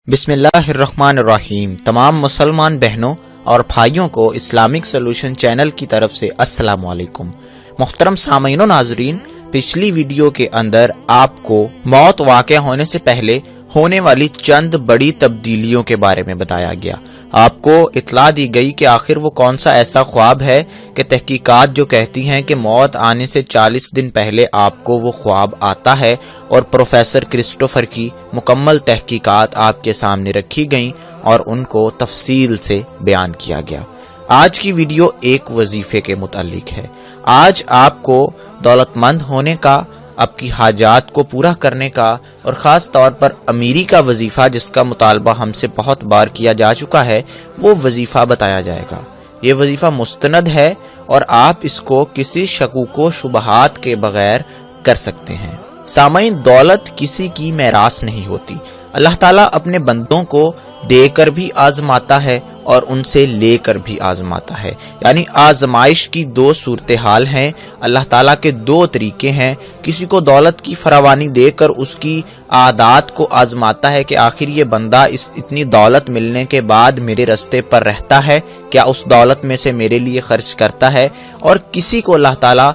بسم اللہ الرحمن الرحیم۔ تمام مسلمان بہنوں اور بھائیوں کو اسلامک سولوشن چینل کی طرف سے السلام علیکم۔ محترم سامعین و ناظرین، پچھلی ویڈیو کے اندر آپ کو موت واقع ہونے سے پہلے ہونے والی چند بڑی تبدیلیوں کے بارے میں بتایا گیا۔ آپ کو اطلاع دی گئی کہ آخر وہ کون سا ایسا خواب ہے کہ تحقیقات جو کہتی ہیں کہ موت آنے سے 40 دن پہلے آپ کو وہ خواب آتا ہے، اور پروفیسر کرسٹوفر کی مکمل تحقیقات آپ کے سامنے رکھی گئیں اور ان کو تفصیل سے بیان کیا گیا۔ آج کی ویڈیو ایک وظیفے کے متعلق ہے۔ آج آپ کو دولت مند ہونے کا، آپ کی حاجات کو پورا کرنے کا، اور خاص طور پر امیری کا وظیفہ جس کا مطالبہ ہم سے بہت بار کیا جا چکا ہے، وہ وظیفہ بتایا جائے گا۔ یہ وظیفہ مستند ہے اور آپ اس کو کسی شکوک و شبہات کے بغیر کر سکتے ہیں۔ سامعین، دولت کسی کی میراث نہیں ہوتی۔ اللہ تعالیٰ اپنے بندوں کو دے کر بھی آزماتا ہے اور ان سے لے کر بھی آزماتا ہے، یعنی آزمائش کی دو صورتحال ہیں۔ اللہ تعالیٰ کے دو طریقے ہیں۔ کسی کو دولت کی فراوانی دے کر اس کی عادات کو آزماتا ہے کہ آخر یہ بندہ اتنی دولت ملنے کے بعد میرے رستے پر رہتا ہے، کیا اس دولت میں سے میرے لیے خرچ کرتا ہے، اور کسی کو اللہ تعالیٰ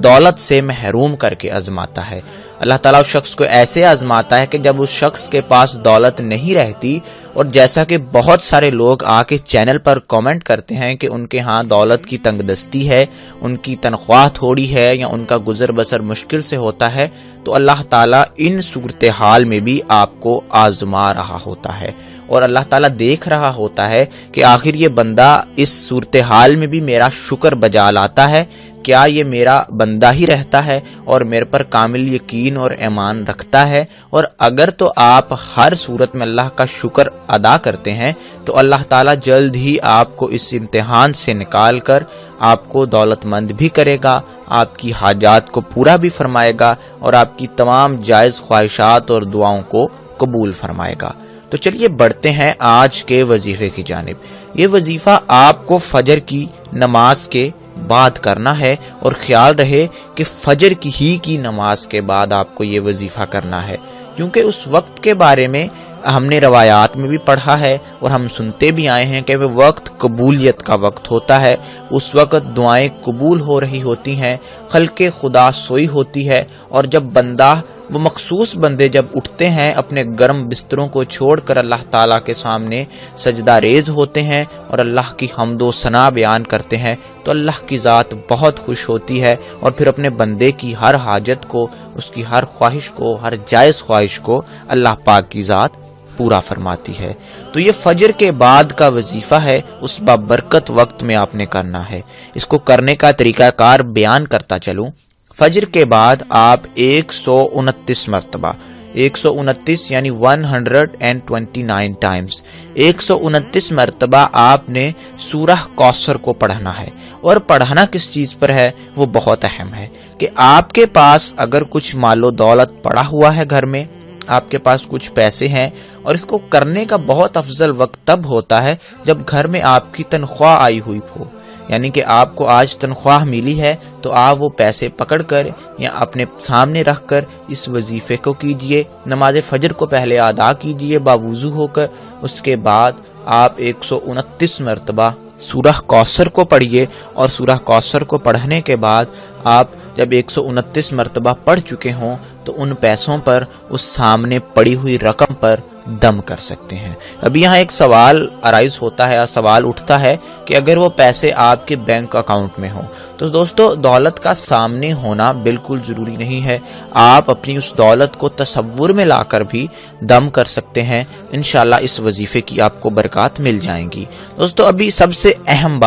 دولت سے محروم کر کے آزماتا ہے۔ اللہ تعالیٰ اس شخص کو ایسے آزماتا ہے کہ جب اس شخص کے پاس دولت نہیں رہتی، اور جیسا کہ بہت سارے لوگ آ کے چینل پر کامنٹ کرتے ہیں کہ ان کے ہاں دولت کی تنگ دستی ہے، ان کی تنخواہ تھوڑی ہے، یا ان کا گزر بسر مشکل سے ہوتا ہے، تو اللہ تعالیٰ ان صورتحال میں بھی آپ کو آزما رہا ہوتا ہے، اور اللہ تعالیٰ دیکھ رہا ہوتا ہے کہ آخر یہ بندہ اس صورتحال میں بھی میرا شکر بجا لاتا ہے، کیا یہ میرا بندہ ہی رہتا ہے اور میرے پر کامل یقین اور ایمان رکھتا ہے۔ اور اگر تو آپ ہر صورت میں اللہ کا شکر ادا کرتے ہیں تو اللہ تعالیٰ جلد ہی آپ کو اس امتحان سے نکال کر آپ کو دولت مند بھی کرے گا، آپ کی حاجات کو پورا بھی فرمائے گا، اور آپ کی تمام جائز خواہشات اور دعاؤں کو قبول فرمائے گا۔ تو چلیے بڑھتے ہیں آج کے وظیفے کی جانب۔ یہ وظیفہ آپ کو فجر کی نماز کے بعد کرنا ہے، اور خیال رہے کہ فجر کی نماز کے بعد آپ کو یہ وظیفہ کرنا ہے، کیونکہ اس وقت کے بارے میں ہم نے روایات میں بھی پڑھا ہے اور ہم سنتے بھی آئے ہیں کہ وہ وقت قبولیت کا وقت ہوتا ہے۔ اس وقت دعائیں قبول ہو رہی ہوتی ہیں، خلق خدا سوئی ہوتی ہے، اور جب بندہ، وہ مخصوص بندے جب اٹھتے ہیں اپنے گرم بستروں کو چھوڑ کر اللہ تعالیٰ کے سامنے سجدہ ریز ہوتے ہیں اور اللہ کی حمد و ثنا بیان کرتے ہیں، تو اللہ کی ذات بہت خوش ہوتی ہے، اور پھر اپنے بندے کی ہر حاجت کو، اس کی ہر خواہش کو، ہر جائز خواہش کو اللہ پاک کی ذات پورا فرماتی ہے۔ تو یہ فجر کے بعد کا وظیفہ ہے، اس بابرکت وقت میں آپ نے کرنا ہے۔ اس کو کرنے کا طریقہ کار بیان کرتا چلوں۔ فجر کے بعد آپ 129 مرتبہ، 129 یعنی 129 ٹائمز، 129 مرتبہ آپ نے سورہ کوثر کو پڑھنا ہے۔ اور پڑھنا کس چیز پر ہے وہ بہت اہم ہے، کہ آپ کے پاس اگر کچھ مال و دولت پڑا ہوا ہے گھر میں، آپ کے پاس کچھ پیسے ہیں، اور اس کو کرنے کا بہت افضل وقت تب ہوتا ہے جب گھر میں آپ کی تنخواہ آئی ہوئی ہو، یعنی کہ آپ کو آج تنخواہ ملی ہے تو آپ وہ پیسے پکڑ کر یا اپنے سامنے رکھ کر اس وظیفے کو کیجئے۔ نماز فجر کو پہلے ادا کیجئے باوضو ہو کر، اس کے بعد آپ 129 مرتبہ سورہ کوثر کو پڑھیے، اور سورہ کوثر کو پڑھنے کے بعد آپ جب 129 مرتبہ پڑھ چکے ہوں تو ان پیسوں پر، اس سامنے پڑی ہوئی رقم پر دم کر سکتے ہیں۔ ابھی یہاں ایک سوال ارائز ہوتا ہے، سوال اٹھتا ہے کہ اگر وہ پیسے آپ کے بینک اکاؤنٹ میں ہوں تو دوستو، دولت کا سامنے ہونا بالکل ضروری نہیں ہے۔ آپ اپنی اس دولت کو تصور میں لا کر بھی دم کر سکتے ہیں، انشاءاللہ اس وظیفے کی آپ کو برکات مل جائیں گی۔ دوستو، ابھی سب سے اہم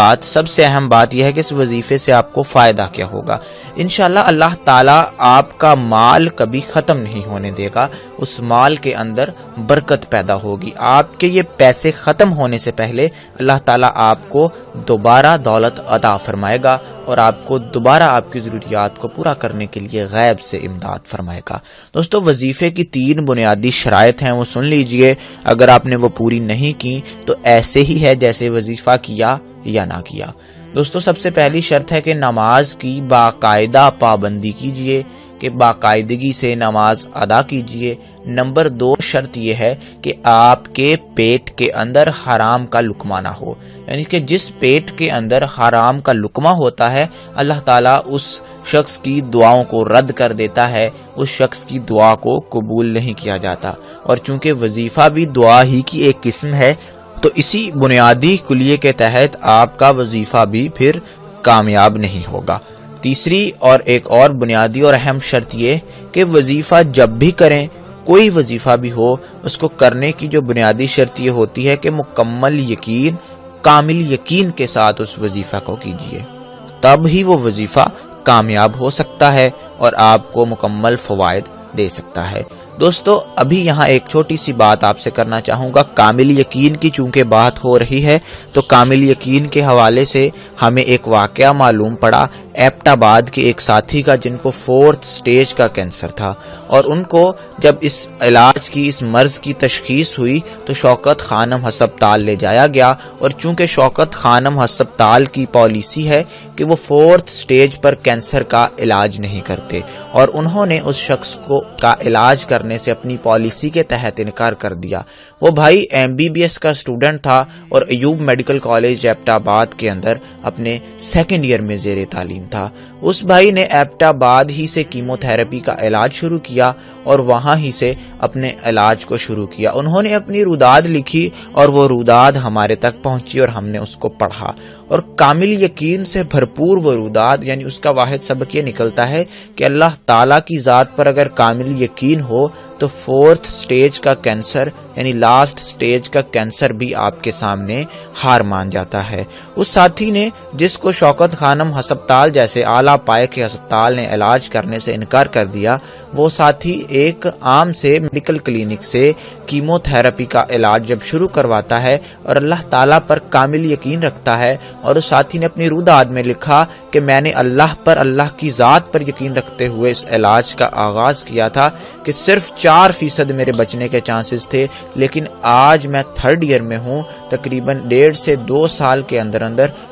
بات یہ ہے کہ اس وظیفے سے آپ کو فائدہ کیا ہوگا۔ انشاءاللہ اللہ تعالیٰ آپ کا مال کبھی ختم نہیں ہونے دے گا، اس مال کے اندر برکت پیدا ہوگی۔ آپ کے یہ پیسے ختم ہونے سے پہلے اللہ تعالیٰ آپ کو دوبارہ دولت عطا فرمائے گا، اور آپ کو دوبارہ آپ کی ضروریات کو پورا کرنے کے لیے غیب سے امداد فرمائے گا۔ دوستو، وظیفے کی 3 بنیادی شرائط ہیں، وہ سن لیجئے۔ اگر آپ نے وہ پوری نہیں کی تو ایسے ہی ہے جیسے وظیفہ کیا یا نہ کیا۔ دوستو، سب سے پہلی شرط ہے کہ نماز کی باقاعدہ پابندی کیجئے۔ کہ باقاعدگی سے نماز ادا کیجیے۔ نمبر 2 شرط یہ ہے کہ آپ کے پیٹ کے اندر حرام کا لقمہ نہ ہو، یعنی کہ جس پیٹ کے اندر حرام کا لقمہ ہوتا ہے اللہ تعالیٰ اس شخص کی دعاؤں کو رد کر دیتا ہے، اس شخص کی دعا کو قبول نہیں کیا جاتا۔ اور چونکہ وظیفہ بھی دعا ہی کی ایک قسم ہے تو اسی بنیادی کلیے کے تحت آپ کا وظیفہ بھی پھر کامیاب نہیں ہوگا۔ تیسری اور ایک اور بنیادی اور اہم شرط یہ کہ وظیفہ جب بھی کریں، کوئی وظیفہ بھی ہو، اس کو کرنے کی جو بنیادی شرط یہ ہوتی ہے کہ مکمل یقین، کامل یقین کے ساتھ اس وظیفہ کو کیجیے، تب ہی وہ وظیفہ کامیاب ہو سکتا ہے اور آپ کو مکمل فوائد دے سکتا ہے۔ دوستو ابھی یہاں ایک چھوٹی سی بات آپ سے کرنا چاہوں گا۔ کامل یقین کی چونکہ بات ہو رہی ہے تو کامل یقین کے حوالے سے ہمیں ایک واقعہ معلوم پڑا ایبٹ آباد کے ایک ساتھی کا، جن کو 4th سٹیج کا کینسر تھا، اور ان کو جب اس علاج کی، اس مرض کی تشخیص ہوئی تو شوکت خانم ہسپتال لے جایا گیا، اور چونکہ شوکت خانم ہسپتال کی پالیسی ہے کہ وہ 4th سٹیج پر کینسر کا علاج نہیں کرتے، اور انہوں نے اس شخص کو کا علاج کرنے سے اپنی پالیسی کے تحت انکار کر دیا۔ وہ بھائی MBBS کا اسٹوڈنٹ تھا اور ایوب میڈیکل کالج ایبٹ آباد کے اندر اپنے 2nd ایئر میں زیر تعلیم تھا۔ اس بھائی نے ایبٹ آباد ہی سے کیمو تھراپی کا علاج شروع کیا اور وہاں ہی سے اپنے علاج کو شروع کیا۔ انہوں نے اپنی روداد لکھی اور وہ روداد ہمارے تک پہنچی اور ہم نے اس کو پڑھا، اور کامل یقین سے بھرپور وہ روداد، یعنی اس کا واحد سبق یہ نکلتا ہے کہ اللہ تعالیٰ کی ذات پر اگر کامل یقین ہو تو 4th سٹیج کا کینسر، یعنی لاسٹ سٹیج کا کینسر بھی آپ کے سامنے ہار مان جاتا ہے۔ اس ساتھی نے جس کو شوکت خانم ہسپتال جیسے اعلیٰ پائے کے ہسپتال نے علاج کرنے سے انکار کر دیا، وہ ساتھی ایک عام سے میڈیکل کلینک سے کیمو تھراپی کا علاج جب شروع کرواتا ہے اور اللہ تعالیٰ پر کامل یقین رکھتا ہے، اور اس ساتھی نے اپنی روداد میں لکھا کہ میں نے اللہ پر، اللہ کی ذات پر یقین رکھتے ہوئے اس علاج کا آغاز کیا تھا کہ صرف 4% میرے بچنے کے چانسز تھے، لیکن آج میں 3rd ایئر میں ہوں، تقریباً 1.5 سے 2 سال کے اندر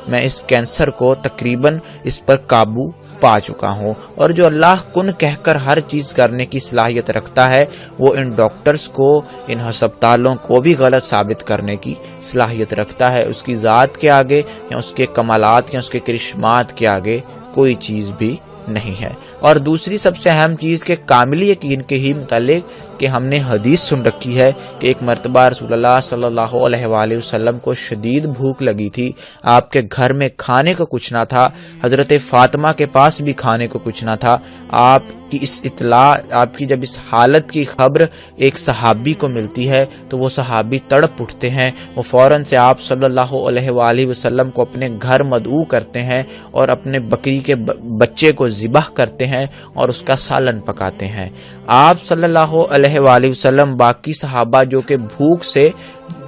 میں اس کینسر کو تقریباً اس پر قابو پا چکا ہوں۔ اور جو اللہ کن کہہ کر ہر چیز کرنے کی صلاحیت رکھتا ہے وہ ان ڈاکٹرز کو، ان ہسپتالوں کو بھی غلط ثابت کرنے کی صلاحیت رکھتا ہے۔ اس کی ذات کے آگے یا اس کے کمالات یا اس کے کرشمات کے آگے کوئی چیز بھی نہیں ہے۔ اور دوسری سب سے اہم چیز کہ کامل یقین کے ہی متعلق کہ ہم نے حدیث سن رکھی ہے کہ ایک مرتبہ رسول اللہ صلی اللہ علیہ وآلہ وسلم کو شدید بھوک لگی تھی، آپ کے گھر میں کھانے کو کچھ نہ تھا، حضرت فاطمہ کے پاس بھی کھانے کو کچھ نہ تھا۔ آپ کی اس اطلاع، آپ کی جب اس حالت کی خبر ایک صحابی کو ملتی ہے تو وہ صحابی تڑپ اٹھتے ہیں، وہ فوراً سے آپ صلی اللہ علیہ وآلہ وسلم کو اپنے گھر مدعو کرتے ہیں اور اپنے بکری کے بچے کو ذبح کرتے ہیں اور اس کا سالن پکاتے ہیں۔ آپ صلی اللہ علیہ وآلہ وسلم باقی صحابہ جو کہ بھوک سے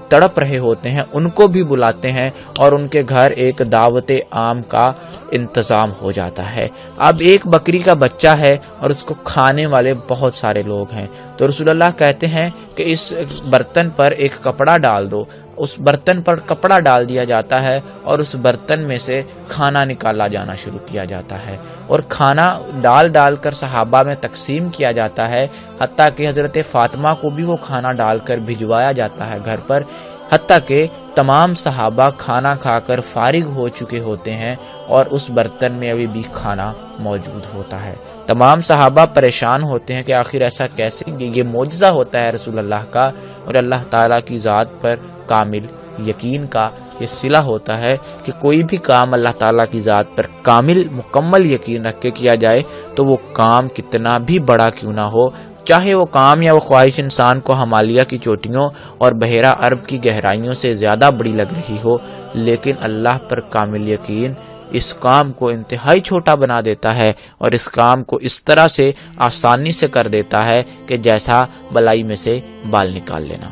تڑپ رہے ہوتے ہیں ان کو بھی بلاتے ہیں اور ان کے گھر ایک دعوت عام کا انتظام ہو جاتا ہے۔ اب ایک بکری کا بچہ ہے اور اس کو کھانے والے بہت سارے لوگ ہیں، تو رسول اللہ کہتے ہیں کہ اس برتن پر ایک کپڑا ڈال دو۔ اس برتن پر کپڑا ڈال دیا جاتا ہے اور اس برتن میں سے کھانا نکالا جانا شروع کیا جاتا ہے اور کھانا ڈال کر صحابہ میں تقسیم کیا جاتا ہے، حتیٰ کہ حضرت فاطمہ کو بھی وہ کھانا ڈال کر بھجوایا جاتا ہے گھر پر، حتیٰ کہ تمام صحابہ کھانا کھا کر فارغ ہو چکے ہوتے ہیں اور اس برتن میں ابھی بھی کھانا موجود ہوتا ہے۔ تمام صحابہ پریشان ہوتے ہیں کہ آخر ایسا کیسے، یہ معجزہ ہوتا ہے رسول اللہ کا، اور اللہ تعالیٰ کی ذات پر کامل یقین کا یہ صلہ ہوتا ہے کہ کوئی بھی کام اللہ تعالیٰ کی ذات پر کامل مکمل یقین رکھ کے کیا جائے تو وہ کام کتنا بھی بڑا کیوں نہ ہو، چاہے وہ کام یا وہ خواہش انسان کو ہمالیہ کی چوٹیوں اور بحیرہ عرب کی گہرائیوں سے زیادہ بڑی لگ رہی ہو، لیکن اللہ پر کامل یقین اس کام کو انتہائی چھوٹا بنا دیتا ہے اور اس کام کو اس طرح سے آسانی سے کر دیتا ہے کہ جیسا بلائی میں سے بال نکال لینا۔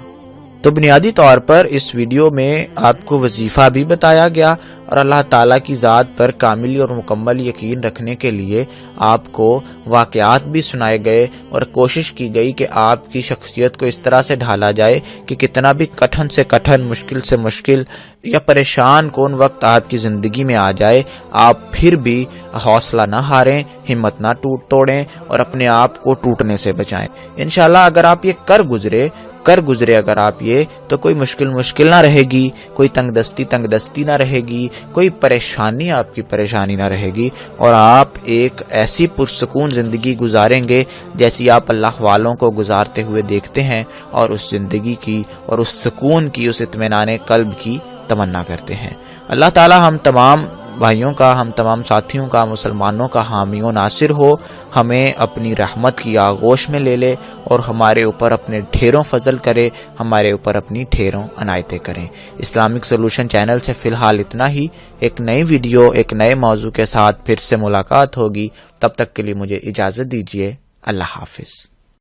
تو بنیادی طور پر اس ویڈیو میں آپ کو وظیفہ بھی بتایا گیا اور اللہ تعالیٰ کی ذات پر کامل اور مکمل یقین رکھنے کے لیے آپ کو واقعات بھی سنائے گئے اور کوشش کی گئی کہ آپ کی شخصیت کو اس طرح سے ڈھالا جائے کہ کتنا بھی کٹھن سے کٹھن، مشکل سے مشکل یا پریشان کون وقت آپ کی زندگی میں آ جائے، آپ پھر بھی حوصلہ نہ ہاریں، ہمت نہ توڑیں اور اپنے آپ کو ٹوٹنے سے بچائیں۔ انشاءاللہ اگر آپ یہ کر گزرے اگر آپ یہ، تو کوئی مشکل نہ رہے گی، کوئی تنگ دستی نہ رہے گی، کوئی پریشانی آپ کی پریشانی نہ رہے گی، اور آپ ایک ایسی پرسکون زندگی گزاریں گے جیسی آپ اللہ والوں کو گزارتے ہوئے دیکھتے ہیں، اور اس زندگی کی اور اس سکون کی، اس اطمینان قلب کی تمنا کرتے ہیں۔ اللہ تعالی ہم تمام بھائیوں کا، ہم تمام ساتھیوں کا، مسلمانوں کا حامی و ناصر ہو، ہمیں اپنی رحمت کی آغوش میں لے لے اور ہمارے اوپر اپنے ڈھیروں فضل کرے، ہمارے اوپر اپنی ڈھیروں عنایتیں کریں۔ اسلامک سولوشن چینل سے فی الحال اتنا ہی۔ ایک نئی ویڈیو، ایک نئے موضوع کے ساتھ پھر سے ملاقات ہوگی، تب تک کے لیے مجھے اجازت دیجیے۔ اللہ حافظ۔